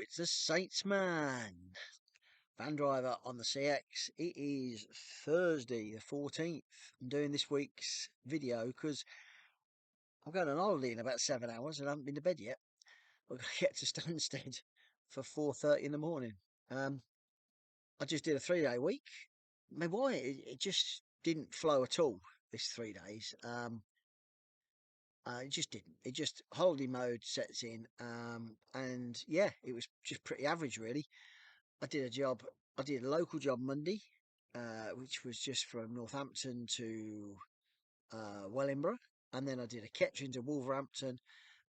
it's the Saints man, van driver on the CX. It is Thursday the 14th. I'm doing this week's video because I'm going on holiday in about 7 hours and I haven't been to bed yet. I've got to get to Stansted for 4:30 in the morning. Um, I just did a 3-day week. Maybe why it just didn't flow at all this 3 days. It just didn't. It just holiday mode sets in, and yeah, it was just pretty average really. I did a job. I did a local job Monday, which was just from Northampton to Wellingborough, and then I did a Kettering to Wolverhampton,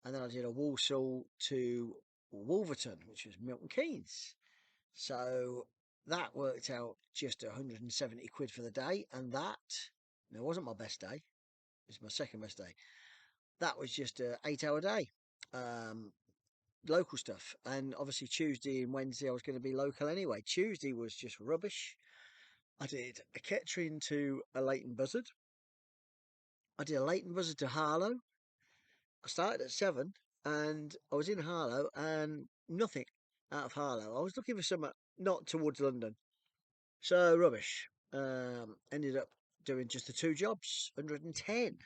and then I did a Walsall to Wolverton, which was Milton Keynes. So that worked out just 170 quid for the day, and that it wasn't my best day. It was my second best day. That was just an 8-hour day. Um, Local stuff, and obviously Tuesday and Wednesday I was going to be local anyway. Tuesday was just rubbish. I did a Kettering to a Leighton Buzzard. I did a Leighton Buzzard to Harlow. I started at 7 and I was in Harlow and nothing out of Harlow. I was looking for something not towards London, so rubbish. Ended up doing just the two jobs, 110.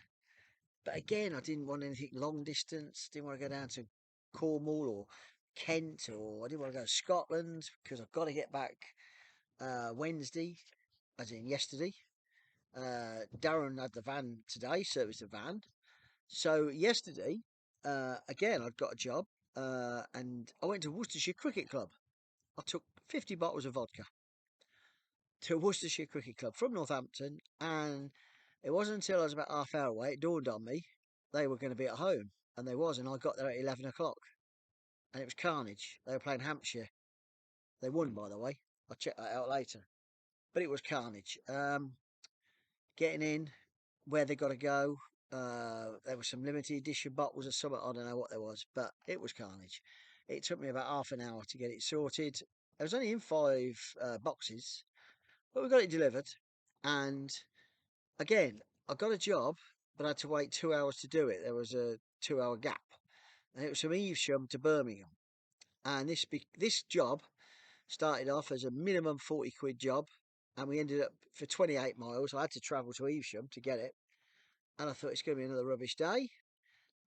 But again, I didn't want anything long distance. Didn't want to go down to Cornwall or Kent, or I didn't want to go to Scotland because I've got to get back Wednesday, as in yesterday. Darren had the van today, serviced the van. So yesterday, again, I'd got a job, and I went to Worcestershire Cricket Club. I took 50 bottles of vodka to Worcestershire Cricket Club from Northampton, and it wasn't until I was about half hour away it dawned on me they were going to be at home, and they was, and I got there at 11 o'clock, and it was carnage. They were playing Hampshire. They won, by the way. I'll check that out later. But it was carnage. Getting in, where they got to go. There were some limited edition bottles of something. I don't know what there was, but it was carnage. It took me about half an hour to get it sorted. I was only in 5 boxes, but we got it delivered. And again, I got a job, but I had to wait 2 hours to do it. There was a 2 hour gap, and it was from Evesham to Birmingham. And this job started off as a minimum 40 quid job, and we ended up for 28 miles. I had to travel to Evesham to get it, and I thought it's going to be another rubbish day.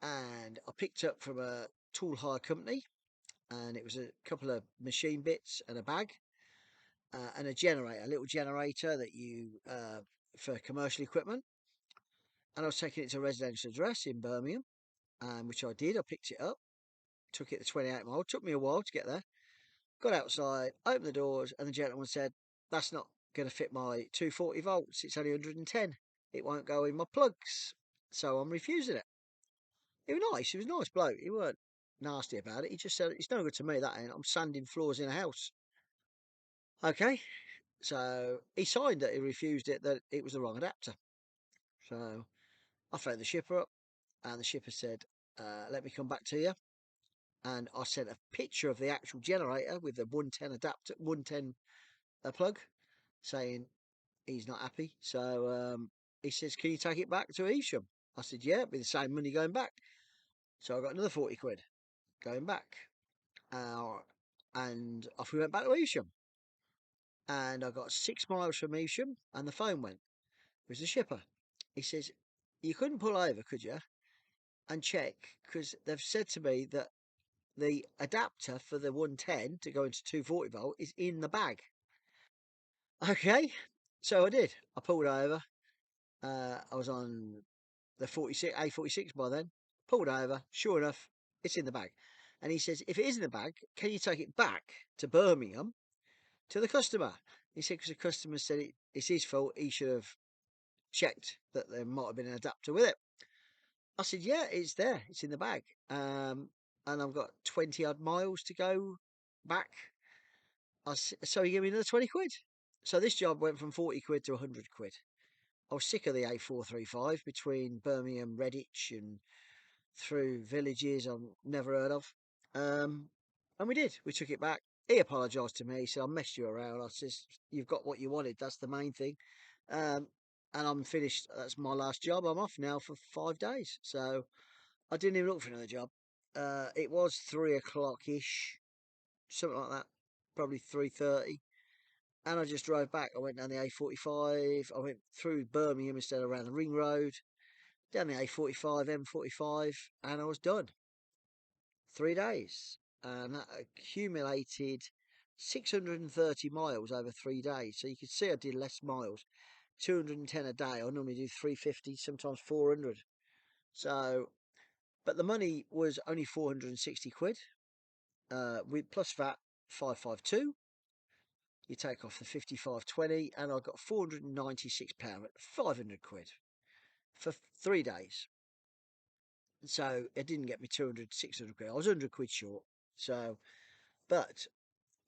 And I picked up from a tool hire company, and it was a couple of machine bits and a bag, and a generator, a little generator that you for commercial equipment. And I was taking it to a residential address in Birmingham, which I did. I picked it up, took it the 28 mile. Took me a while to get there. Got outside, opened the doors, and the gentleman said, "That's not going to fit my 240 volts. It's only 110. It won't go in my plugs." So I'm refusing it. He was nice. He was a nice bloke. He weren't nasty about it. He just said, "It's no good to me, that ain't. I'm sanding floors in a house." Okay. So he signed that he refused it, that it was the wrong adapter. So I phoned the shipper up, and the shipper said, "Let me come back to you." And I sent a picture of the actual generator with the 110 adapter, 110 plug, saying he's not happy. So he says, "Can you take it back to Evesham?" I said, "Yeah, it'll be the same money going back." So I got another 40 quid going back. And off we went back to Evesham. And I got 6 miles from Evesham, and the phone went. It was the shipper. He says, "You couldn't pull over, could you, and check? Because they've said to me that the adapter for the 110 to go into 240 volt is in the bag." Okay, so I did. I pulled over. I was on the 46 A46 by then. Pulled over. Sure enough, it's in the bag. And he says, "If it is in the bag, can you take it back to Birmingham to the customer?" He said, "Because the customer said it's his fault. He should have checked that there might have been an adapter with it." I said, "Yeah, it's there. It's in the bag." And I've got 20 odd miles to go back. So he gave me another 20 quid. So this job went from 40 quid to 100 quid. I was sick of the A435 between Birmingham, Redditch, and through villages I've never heard of. And we did. We took it back. He apologised to me. He said, "I messed you around." I says, "You've got what you wanted. That's the main thing." Um, and I'm finished. That's my last job. I'm off now for 5 days. So I didn't even look for another job. It was 3 o'clock ish something like that, probably 3:30. And I just drove back. I went down the A45. I went through Birmingham instead of around the ring road, down the A45, M45, and I was done. 3 days. And that accumulated 630 miles over 3 days. So you could see I did less miles. 210 a day. I normally do 350, sometimes 400. So, but the money was only 460 quid. With plus VAT, 552. You take off the 55.20, and I got £496 at 500 quid for 3 days. So it didn't get me 200, 600 quid. I was 100 quid short. So, but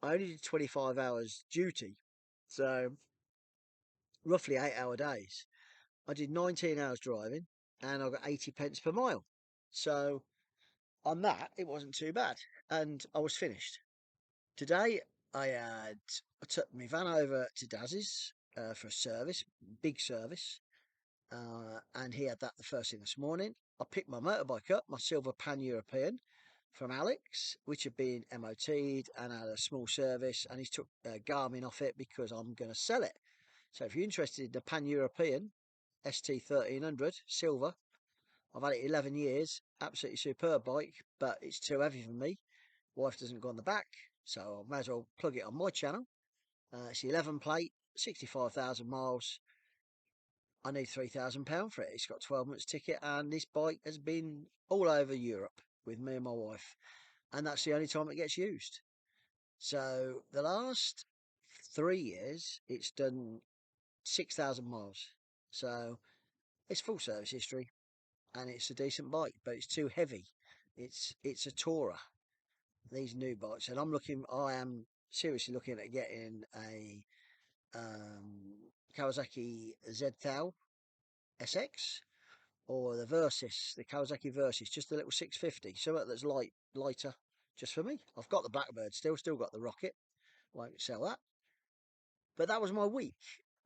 I only did 25 hours duty. So roughly 8 hour days. I did 19 hours driving and I got 80 pence per mile. So on that, it wasn't too bad. And I was finished. Today, I took my van over to Daz's for a service, big service. And he had that the first thing this morning. I picked my motorbike up, my silver Pan-European from Alex, which had been MOT'd and had a small service, and he's took Garmin off it because I'm going to sell it. So if you're interested in the Pan-European ST1300 silver, I've had it 11 years, absolutely superb bike, but it's too heavy for me. Wife doesn't go on the back, so I may as well plug it on my channel. It's the 11 plate, 65,000 miles. I need £3,000 for it. It's got 12 months ticket, and this bike has been all over Europe with me and my wife, and that's the only time it gets used. So the last 3 years, it's done 6,000 miles. So it's full service history, and it's a decent bike, but it's too heavy. It's a tourer. These new bikes, and I am seriously looking at getting a Kawasaki Z-Thou SX or the Versys, the Kawasaki Versys, just a little 650, something that's lighter, just for me. I've got the Blackbird still got the Rocket, won't sell that. But that was my week.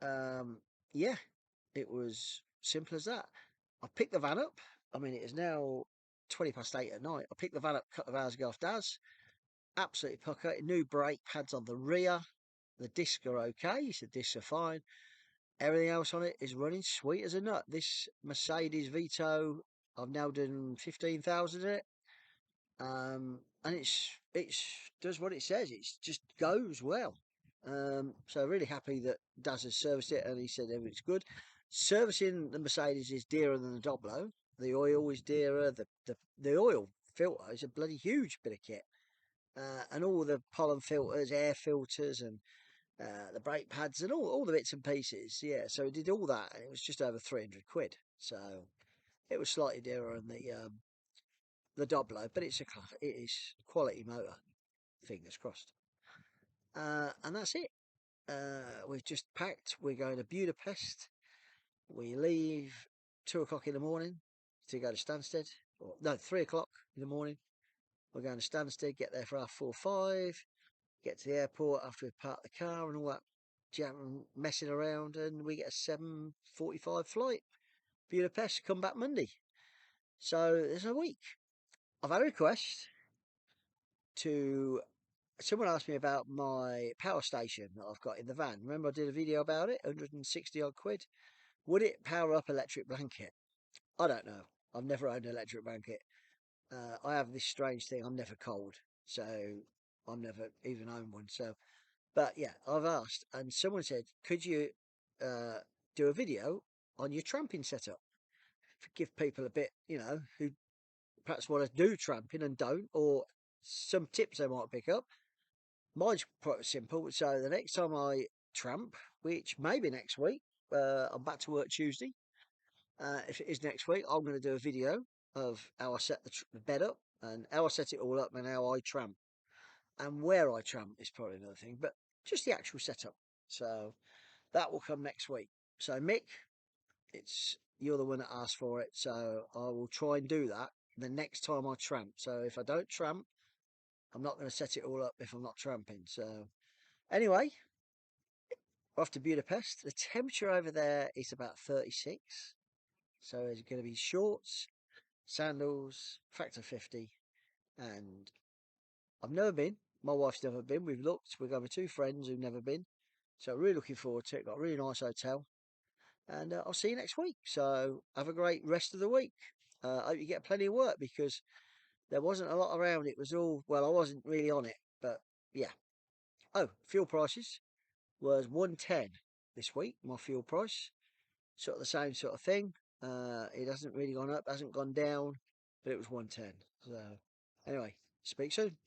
Yeah, it was simple as that. I picked the van up. I mean, it is now 20 past 8 at night. I picked the van up a couple of hours ago off Daz. Absolutely pucker. New brake pads on the rear. The discs are okay. The discs are fine. Everything else on it is running sweet as a nut. This Mercedes Vito, I've now done 15,000 in it. And it's does what it says. It just goes well. So really happy that Daz has serviced it, and he said everything's good. Servicing the Mercedes is dearer than the Doblo. The oil is dearer. The oil filter is a bloody huge bit of kit. And all the pollen filters, air filters, and the brake pads, and all the bits and pieces. Yeah, so we did all that, and it was just over 300 quid. So it was slightly dearer than the Doblo, but it is quality motor. Fingers crossed. And that's it. We've just packed. We're going to Budapest. We leave 2 o'clock in the morning to go to Stansted. Or, no, 3 o'clock in the morning. We're going to Stansted, get there for 4:30, get to the airport after we've parked the car and all that jam messing around, and we get a 7:45 flight. Budapest, come back Monday. So there's a week. I've had a request to someone asked me about my power station that I've got in the van. Remember I did a video about it, 160 odd quid. Would it power up electric blanket? I don't know. I've never owned an electric blanket. I have this strange thing. I'm never cold, so I've never even owned one. So, but yeah, I've asked, and someone said, "Could you uh, do a video on your tramping setup? Give people a bit, who perhaps want to do tramping and don't, or some tips they might pick up." Mine's quite simple. So the next time I tramp, which may be next week, I'm back to work Tuesday. If it is next week, I'm going to do a video of how I set the bed up and how I set it all up and how I tramp. And where I tramp is probably another thing, but just the actual setup. So that will come next week. So Mick, you're the one that asked for it, so I will try and do that the next time I tramp. So if I don't tramp, I'm not going to set it all up if I'm not tramping. So anyway, we're off to Budapest. The temperature over there is about 36. So it's going to be shorts, sandals, factor 50, and I've never been. My wife's never been. We've looked. We're going with two friends who've never been. So really looking forward to it. Got a really nice hotel. And I'll see you next week. So have a great rest of the week. I hope you get plenty of work because there wasn't a lot around. It was all, well, I wasn't really on it. But yeah. Oh, fuel prices was 110 this week, my fuel price. Sort of the same sort of thing. It hasn't really gone up, hasn't gone down, but it was 110. So anyway, speak soon.